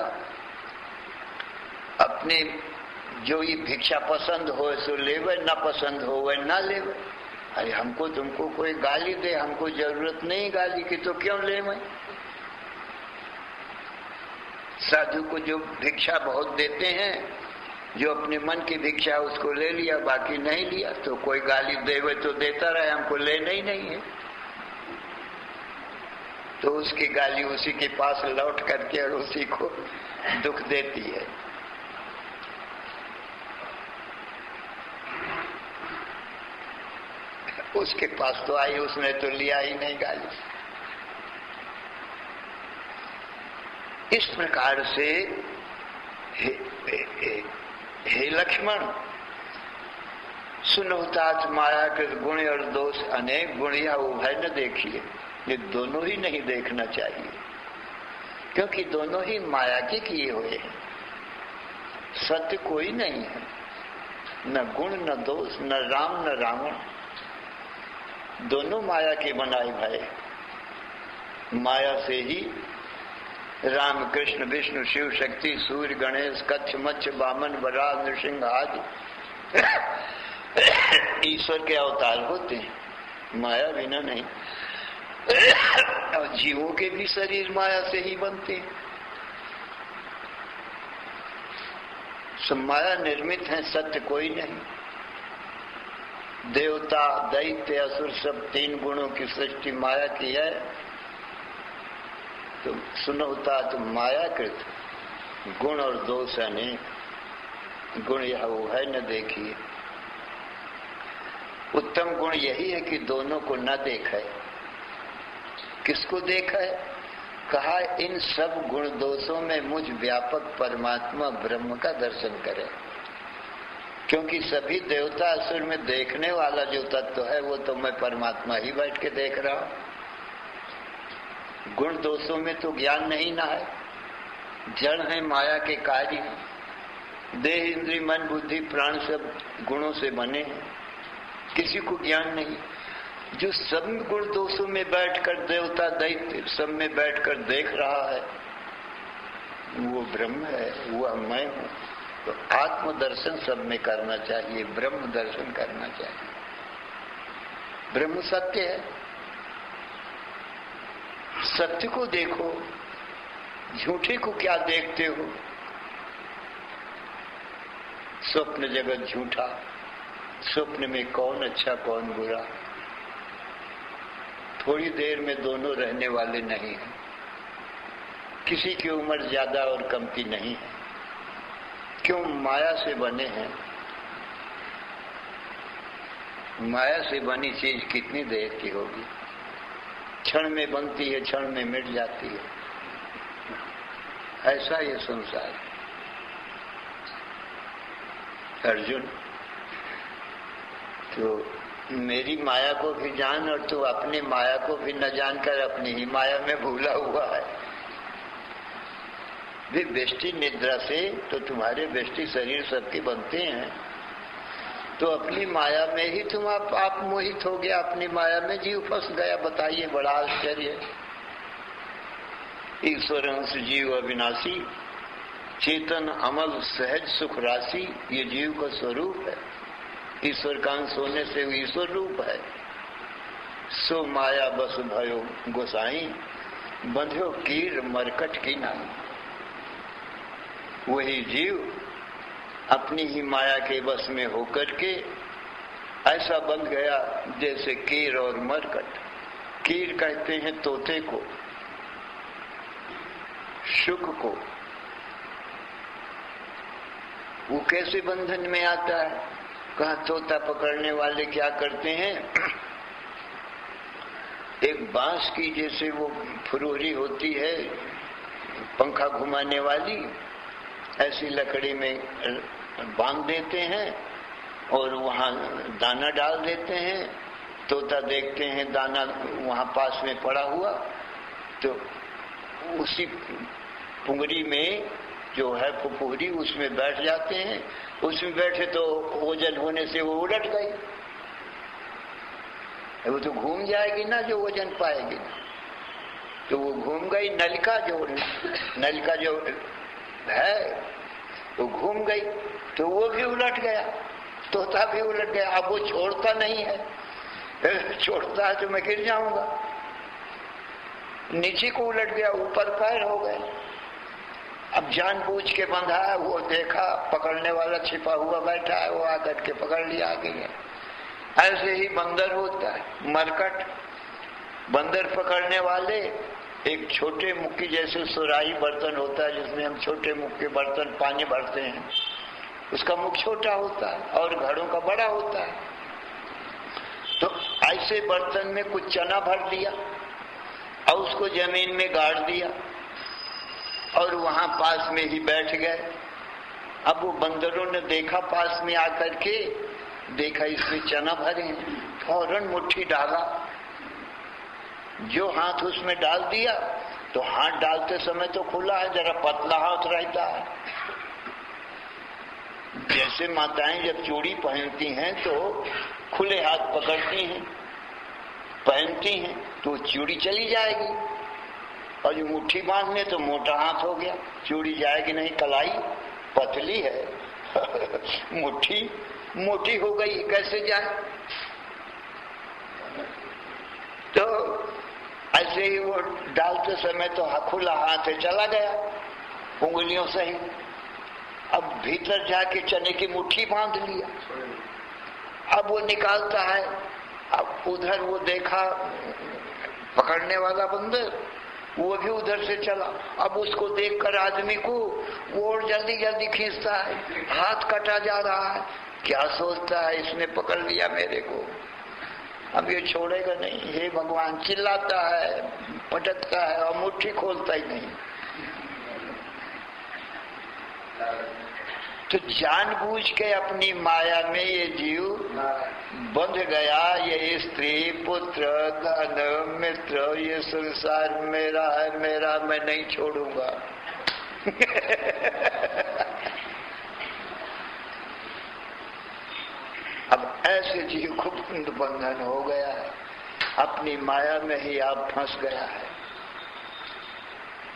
अपने जो ये भिक्षा पसंद हो सो लेवे, ना पसंद हो वह ना लेवे। अरे हमको तुमको कोई गाली दे, हमको जरूरत नहीं गाली की, तो क्यों लेवे? साधु को जो भिक्षा बहुत देते हैं, जो अपने मन की भिक्षा उसको ले लिया, बाकी नहीं लिया, तो कोई गाली देवे तो देता रहे, हमको लेना ही नहीं है। तो उसकी गाली उसी के पास लौट करके और उसी को दुख देती है। उसके पास तो आई, उसने तो लिया ही नहीं गाली। इस प्रकार से हे लक्ष्मण, सुनो तात माया के गुण और दोष अनेक, गुण या उभय न देखिए। ये दोनों ही नहीं देखना चाहिए, क्योंकि दोनों ही माया के किए हुए हैं। सत्य कोई नहीं है, न गुण न दोष, न राम न रावण, दोनों माया के बनाए भय। माया से ही राम कृष्ण विष्णु शिव शक्ति सूर्य गणेश कच्छ मच्छ वामन वराह नृसिंह आदि ईश्वर के अवतार होते हैं, माया बिना नहीं। और जीवों के भी शरीर माया से ही बनते हैं, सब माया निर्मित है, सत्य कोई नहीं। देवता दैत्य असुर सब तीन गुणों की सृष्टि माया की है। तो सुनोता तो मायाकृत, गुण और दोष अनेक, गुण यह वो है न देखिए। उत्तम गुण यही है कि दोनों को न देखे। किसको देखा है? कहा इन सब गुण दोषों में मुझ व्यापक परमात्मा ब्रह्म का दर्शन करे। क्योंकि सभी देवता असुर में देखने वाला जो तत्व है वो तो मैं परमात्मा ही बैठ के देख रहा हूं। गुण दोषों में तो ज्ञान नहीं ना है, जड़ है, माया के कार्य। देह इंद्रिय मन बुद्धि प्राण सब गुणों से बने हैं। किसी को ज्ञान नहीं। जो सब गुण दोषों में बैठकर देवता दैत्य सब में बैठकर देख रहा है वो ब्रह्म है, वो मैं हूं। तो आत्मदर्शन सब में करना चाहिए, ब्रह्म दर्शन करना चाहिए। ब्रह्म सत्य है, सत्य को देखो, झूठे को क्या देखते हो। स्वप्न जगत झूठा, स्वप्न में कौन अच्छा कौन बुरा, थोड़ी देर में दोनों रहने वाले नहीं हैं। किसी की उम्र ज्यादा और कम की नहीं है। क्यों? माया से बने हैं। माया से बनी चीज कितनी देर की होगी? क्षण में बनती है, क्षण में मिट जाती है। ऐसा ये संसार। अर्जुन, तो मेरी माया को भी जान और तू अपनी माया को भी न जानकर अपनी ही माया में भूला हुआ है। वे बेष्टि निद्रा से तो तुम्हारे बेष्टि शरीर सबके बनते हैं, तो अपनी माया में ही तुम आप मोहित हो गया, अपनी माया में जीव फंस गया। बताइए, बड़ा आश्चर्य। ईश्वर अंश जीव अविनाशी, चेतन अमल सहज सुख राशि, ये जीव का स्वरूप है। ईश्वर का अंश होने से ईश्वर रूप है। सो माया बस भयो गोसाई, बंध्यो कीर मरकट की नाई। वही जीव अपनी ही माया के बस में होकर के ऐसा बन गया जैसे कीर और मरकट। कीर कहते हैं तोते को, शुक को। वो कैसे बंधन में आता है? कहा तोता पकड़ने वाले क्या करते हैं, एक बांस की जैसे वो फुरोरी होती है पंखा घुमाने वाली, ऐसी लकड़ी में बांध देते हैं और वहां दाना डाल देते हैं। तोता देखते हैं दाना वहां पास में पड़ा हुआ, तो उसी पुंगरी में जो है फुफुरी उसमें बैठ जाते हैं। उसमें बैठे तो वजन होने से वो उलट गई, वो तो घूम जाएगी ना जो वजन पाएगी, तो वो घूम गई। नलिका जो है वो घूम गई, तो वो भी उलट गया, तोता भी उलट गया। अब वो छोड़ता नहीं है, छोड़ता है तो मैं गिर जाऊंगा। नीचे को उलट गया, ऊपर पैर हो गए। अब जानबूझ के बंधा है, वो देखा पकड़ने वाला छिपा हुआ बैठा है, वो आकर के पकड़ लिया आगे है। ऐसे ही बंदर होता है, मरकट। बंदर पकड़ने वाले एक छोटे मुख की जैसे सुराही बर्तन होता है जिसमें हम छोटे मुख के बर्तन पानी भरते हैं, उसका मुख छोटा होता है और घड़ों का बड़ा होता है। तो ऐसे बर्तन में कुछ चना भर दिया और उसको जमीन में गाड़ दिया और वहां पास में ही बैठ गए। अब वो बंदरों ने देखा, पास में आकर के देखा इसमें चना भरे हैं, फौरन मुट्ठी डाला। जो हाथ उसमें डाल दिया तो हाथ डालते समय तो खुला है, जरा पतला हाथ रहता है। जैसे माताएं जब चूड़ी पहनती हैं तो खुले हाथ पकड़ती हैं, पहनती हैं तो चूड़ी चली जाएगी, और जो मुट्ठी बांधने तो मोटा हाथ हो गया, चूड़ी जाएगी नहीं। कलाई पतली है मुट्ठी मोटी हो गई, कैसे जाए? तो ऐसे ही वो डालते समय तो खुला हाथ है, चला गया उंगलियों से ही। अब भीतर जाके चने की मुट्ठी बांध लिया। अब वो निकालता है, अब उधर वो देखा पकड़ने वाला बंदर, वो भी उधर से चला। अब उसको देखकर आदमी को वो और जल्दी जल्दी खींचता है, हाथ कटा जा रहा है। क्या सोचता है, इसने पकड़ लिया मेरे को, अब ये छोड़ेगा नहीं। हे भगवान, चिल्लाता है, पटकता है और मुट्ठी खोलता ही नहीं। तो जानबूझ के अपनी माया में ये जीव बंध गया। ये स्त्री पुत्र धन मित्र ये संसार मेरा है, मेरा, मैं नहीं छोड़ूंगा अब ऐसे जीव को बंधन हो गया है, अपनी माया में ही आप फंस गया है।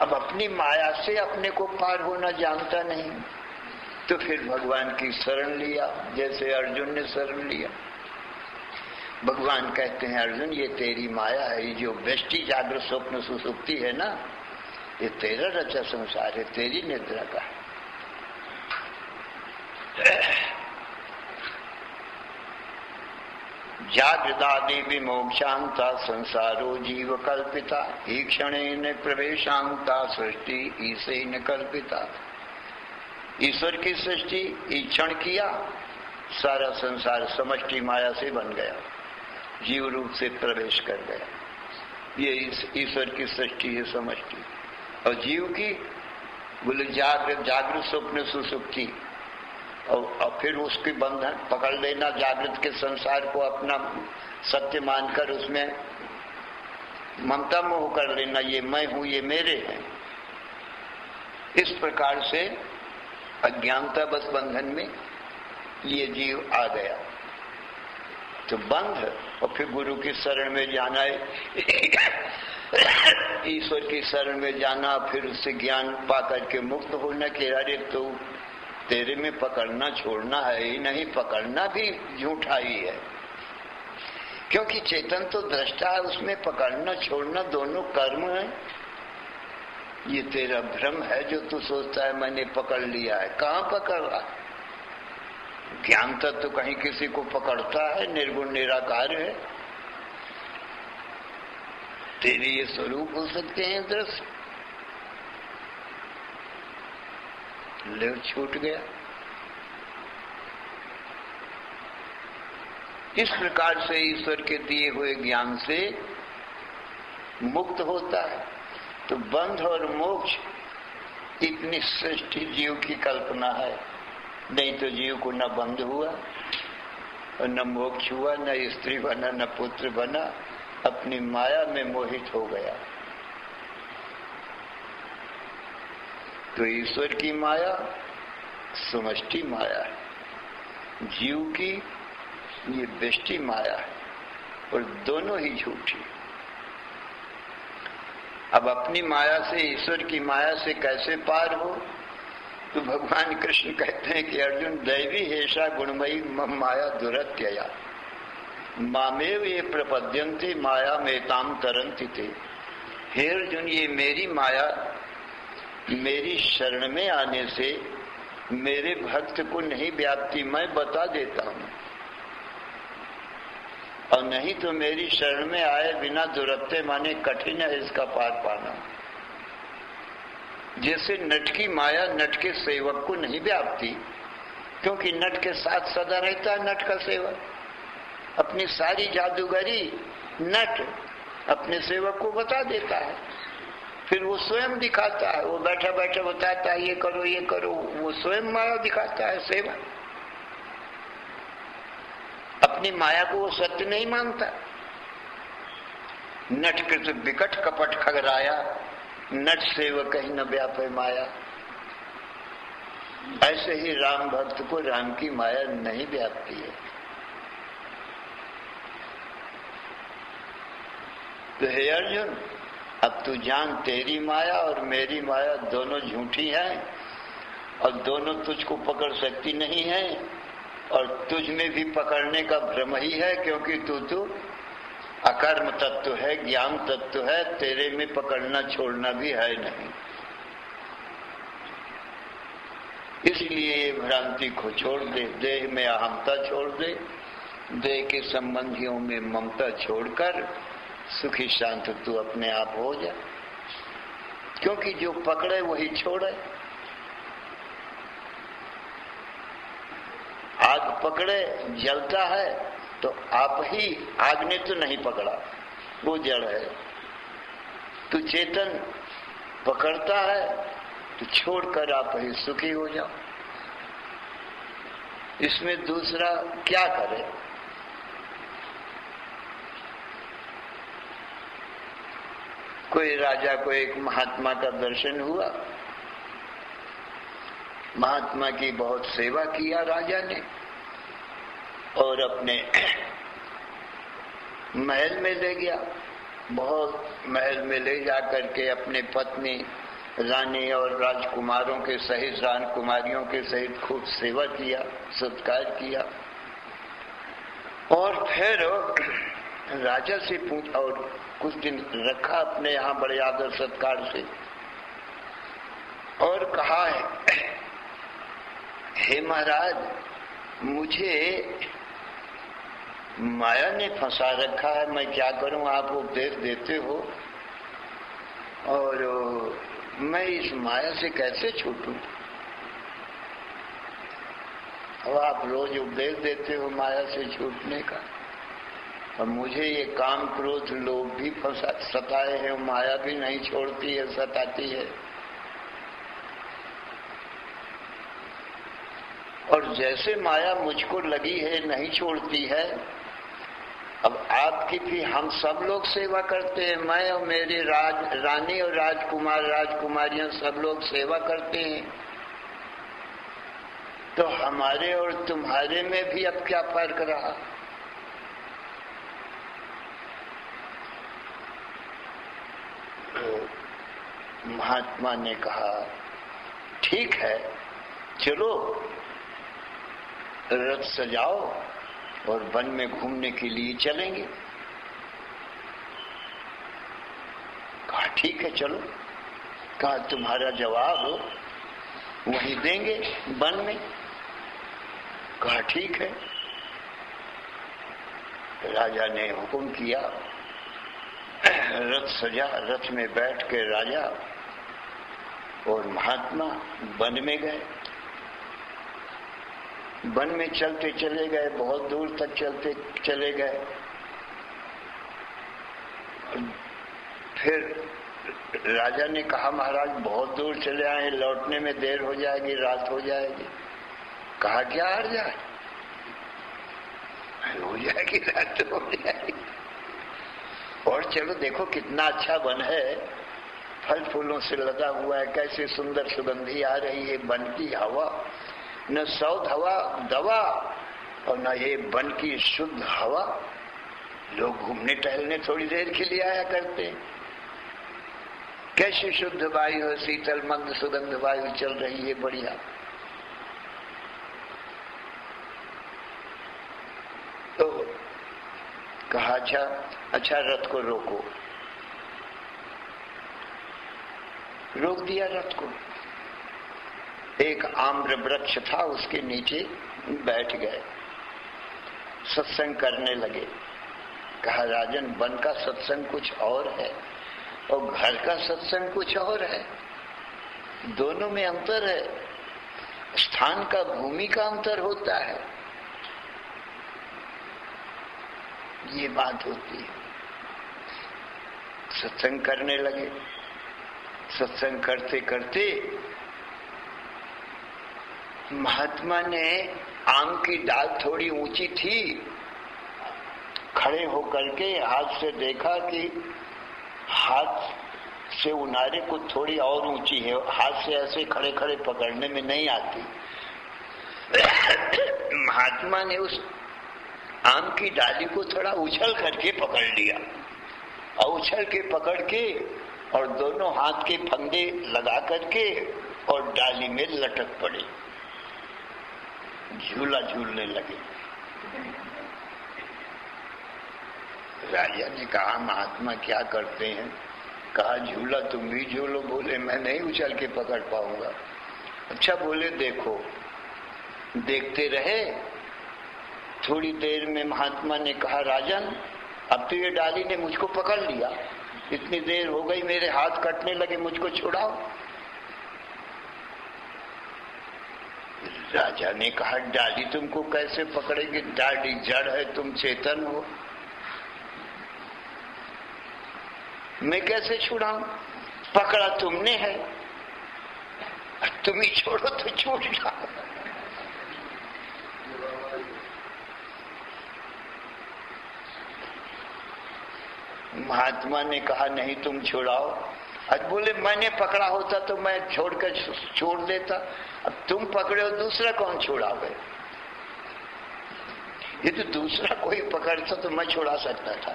अब अपनी माया से अपने को पार होना जानता नहीं, तो फिर भगवान की शरण लिया, जैसे अर्जुन ने शरण लिया। भगवान कहते हैं अर्जुन ये तेरी माया है, ये जो व्यष्टि जागृत स्वप्न सुसुप्ति है ना, ये तेरा रचा संसार है, तेरी निद्रा का है। जागृतादि विमोक्षांता संसारो जीव कल्पिता, ईक्षणेन प्रवेशांता सृष्टि ईशेन कल्पिता। ईश्वर की सृष्टि ईक्षण किया, सारा संसार समष्टि माया से बन गया, जीव रूप से प्रवेश कर गया। ये ईश्वर की सृष्टि है समष्टि। और जीव की बोले जागृत स्वप्न सुसुप्ति, और फिर उसकी बंधन पकड़ लेना, जागृत के संसार को अपना सत्य मानकर उसमें ममता मोह कर लेना, ये मैं हूं, ये मेरे हैं। इस प्रकार से अज्ञानता बस बंधन में ये जीव आ गया। तो बंध, और फिर गुरु की शरण में जाना है, ईश्वर की शरण में जाना, फिर उससे ज्ञान पा करके मुक्त होना कि अरे तो तेरे में पकड़ना छोड़ना है ही नहीं, पकड़ना भी झूठा ही है, क्योंकि चेतन तो दृष्टा है, उसमें पकड़ना छोड़ना दोनों कर्म है। ये तेरा भ्रम है जो तू सोचता है मैंने पकड़ लिया है, कहाँ पकड़ रहा? ज्ञान तत्व तो कहीं किसी को पकड़ता है, निर्गुण निराकार है। तेरे ये स्वरूप हो सकते हैं दृश्य, ले छूट गया। इस प्रकार से ईश्वर के दिए हुए ज्ञान से मुक्त होता है। तो बंध और मोक्ष इतनी सृष्टि जीव की कल्पना है, नहीं तो जीव को न बंध हुआ और न मोक्ष हुआ, न स्त्री बना, न पुत्र बना, अपनी माया में मोहित हो गया। तो ईश्वर की माया समष्टि माया है, जीव की ये व्यष्टि माया है, और दोनों ही झूठी। अब अपनी माया से ईश्वर की माया से कैसे पार हो? तो भगवान कृष्ण कहते हैं कि अर्जुन दैवी हेषा गुणमयी मम माया दुरत्यया मामेव ये प्रपद्यन्ते माया मेताम तरन्ति ते। हे अर्जुन, ये मेरी माया मेरी शरण में आने से मेरे भक्त को नहीं व्याप्ति, मैं बता देता हूं, और नहीं तो मेरी शरण में आए बिना दुरत्ते माने कठिन है इसका पार पाना। जैसे नट की माया नट के सेवक को नहीं व्याप्ति, क्योंकि नट के साथ सदा रहता है नट का सेवक, अपनी सारी जादूगरी नट अपने सेवक को बता देता है, फिर वो स्वयं दिखाता है, वो बैठा बैठा बताता है ये करो ये करो, वो स्वयं माया दिखाता है सेवक। अपनी माया को वो सत्य नहीं मानता। नट कृत विकट कपट खगराया, नट सेवक ही न व्यापे माया। ऐसे ही राम भक्त को राम की माया नहीं व्यापती है। तो हे अर्जुन, अब तू जान तेरी माया और मेरी माया दोनों झूठी हैं, और दोनों तुझको पकड़ सकती नहीं है, और तुझ में भी पकड़ने का भ्रम ही है, क्योंकि तू अकर्म तत्व है, ज्ञान तत्व है, तेरे में पकड़ना छोड़ना भी है नहीं। इसलिए ये भ्रांति को छोड़ दे, देह में अहमता छोड़ दे, देह के संबंधियों में ममता छोड़कर सुखी शांत तू अपने आप हो जा, क्योंकि जो पकड़े वही छोड़े। आग पकड़े जलता है तो आप ही, आग ने तो नहीं पकड़ा, वो जड़ है। तो चेतन पकड़ता है तो छोड़कर आप ही सुखी हो जाओ। इसमें दूसरा क्या करे? कोई राजा को एक महात्मा का दर्शन हुआ, महात्मा की बहुत सेवा किया राजा ने, और अपने महल में ले गया। बहुत महल में ले जा करके अपने पत्नी रानी और राजकुमारों के सहित, राजकुमारियों के सहित खूब सेवा किया, सत्कार किया। और फिर राजा से पूछा और कुछ दिन रखा अपने यहाँ बड़े आदर सत्कार से, और कहा है, हे महाराज, मुझे माया ने फंसा रखा है, मैं क्या करूं? आप उपदेश देते हो और मैं इस माया से कैसे छूटूं? अब आप रोज उपदेश देते हो माया से छूटने का, और मुझे ये काम क्रोध लोभ भी सताए हैं, माया भी नहीं छोड़ती है, सताती है। और जैसे माया मुझको लगी है, नहीं छोड़ती है, अब आपकी भी हम सब लोग सेवा करते हैं, मैं और मेरे रानी और राजकुमार राजकुमारियां सब लोग सेवा करते हैं, तो हमारे और तुम्हारे में भी अब क्या फर्क रहा? महात्मा ने कहा, ठीक है, चलो रथ सजाओ और वन में घूमने के लिए चलेंगे। कहा ठीक है चलो। कहा तुम्हारा जवाब वहीं देंगे वन में। कहा ठीक है। राजा ने हुक्म किया, रथ सजा, रथ में बैठ के राजा और महात्मा वन में गए। वन में चलते चले गए, बहुत दूर तक चलते चले गए। फिर राजा ने कहा, महाराज बहुत दूर चले आए, लौटने में देर हो जाएगी, रात हो जाएगी। कहा क्या हर्ज है, हो जाएगी, रात हो जाएगी। और चलो देखो कितना अच्छा वन है, फल फूलों से लदा हुआ है, कैसे सुंदर सुगंधी आ रही है, वन की हवा, न सौद हवा दवा और न ये वन की शुद्ध हवा। लोग घूमने टहलने थोड़ी देर के लिए आया करते हैं। कैसी शुद्ध वायु है, शीतल मंद सुगंध वायु चल रही है, बढ़िया। तो कहा अच्छा रथ को रोको। रोक दिया रथ को। एक आम्र वृक्ष था, उसके नीचे बैठ गए, सत्संग करने लगे। कहा राजन, वन का सत्संग कुछ और है और घर का सत्संग कुछ और है, दोनों में अंतर है। स्थान का, भूमि का अंतर होता है, ये बात होती है। सत्संग करने लगे। सत्संग करते करते महात्मा ने, आम की डाल थोड़ी ऊंची थी, खड़े होकर के हाथ से देखा कि हाथ से उनारे को थोड़ी और ऊंची है, हाथ से ऐसे खड़े खड़े पकड़ने में नहीं आती। महात्मा ने उस आम की डाली को थोड़ा उछल करके पकड़ लिया, और उछल के पकड़ के और दोनों हाथ के फंदे लगा करके और डाली में लटक पड़े, झूला झूलने लगे। राजा ने कहा, महात्मा क्या करते हैं? कहा झूला तुम भी झूलो। बोले मैं नहीं उछल के पकड़ पाऊंगा। अच्छा, बोले देखो। देखते रहे। थोड़ी देर में महात्मा ने कहा, राजन अब तो ये डाली ने मुझको पकड़ लिया, इतनी देर हो गई, मेरे हाथ कटने लगे, मुझको छुड़ाओ। राजा ने कहा, डाली तुमको कैसे पकड़ेगी? डाली जड़ है, तुम चेतन हो, मैं कैसे छुड़ाऊं? पकड़ा तुमने है, तुम ही छोड़ो तो छूट जाओ। महात्मा ने कहा, नहीं तुम छुड़ाओ। आज बोले मैंने पकड़ा होता तो मैं छोड़कर छोड़ देता, अब तुम पकड़े हो, दूसरा कौन छुड़ावे? ये तो दूसरा कोई पकड़ता तो मैं छुड़ा सकता था,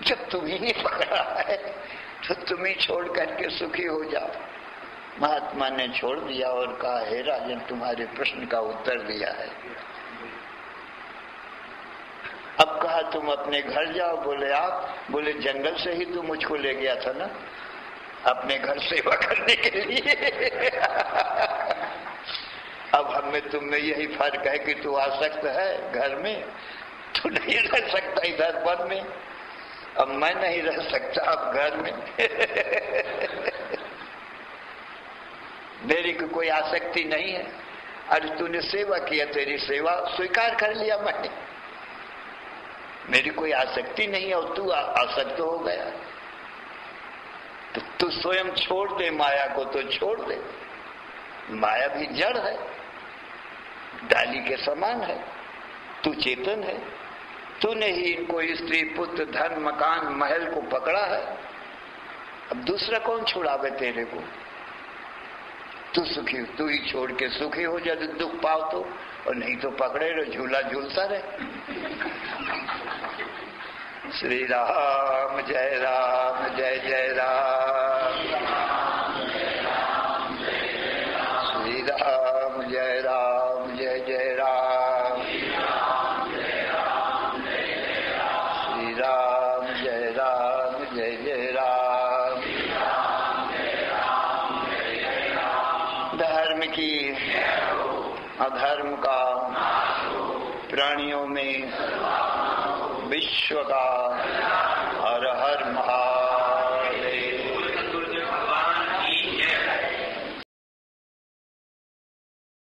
जब तुम ही नहीं पकड़ा है तो तुम ही छोड़ करके सुखी हो जाओ। महात्मा ने छोड़ दिया और कहा, हे राजन, तुम्हारे प्रश्न का उत्तर दिया है। अब कहा तुम अपने घर जाओ। बोले आप? बोले जंगल से ही तू मुझको ले गया था ना अपने घर सेवा करने के लिए। अब हमें तुम में यही फर्क है कि तू आसक्त है घर में, तू नहीं रह सकता इधर वन में, अब मैं नहीं रह सकता अब घर में। मेरी कोई आसक्ति नहीं है। अरे तूने सेवा किया, तेरी सेवा स्वीकार कर लिया मैंने, मेरी कोई आसक्ति नहीं है और तू आसक्त हो गया। तो तू स्वयं छोड़ दे माया को, तो छोड़ दे। माया भी जड़ है, डाली के समान है, तू चेतन है। तूने ही इनको स्त्री पुत्र धन मकान महल को पकड़ा है, अब दूसरा कौन छुड़ावे तेरे को? तू सुखी, तू ही छोड़ के सुखी हो जा, दुख पाओ तो, और नहीं तो पकड़े रहो, झूला झूलता रहे। श्री राम जय राम जय जय राम, श्री राम जय राम जय जय राम, श्री राम जय राम जय जय राम। धर्म की अधर्म का प्राणियों में विश्व का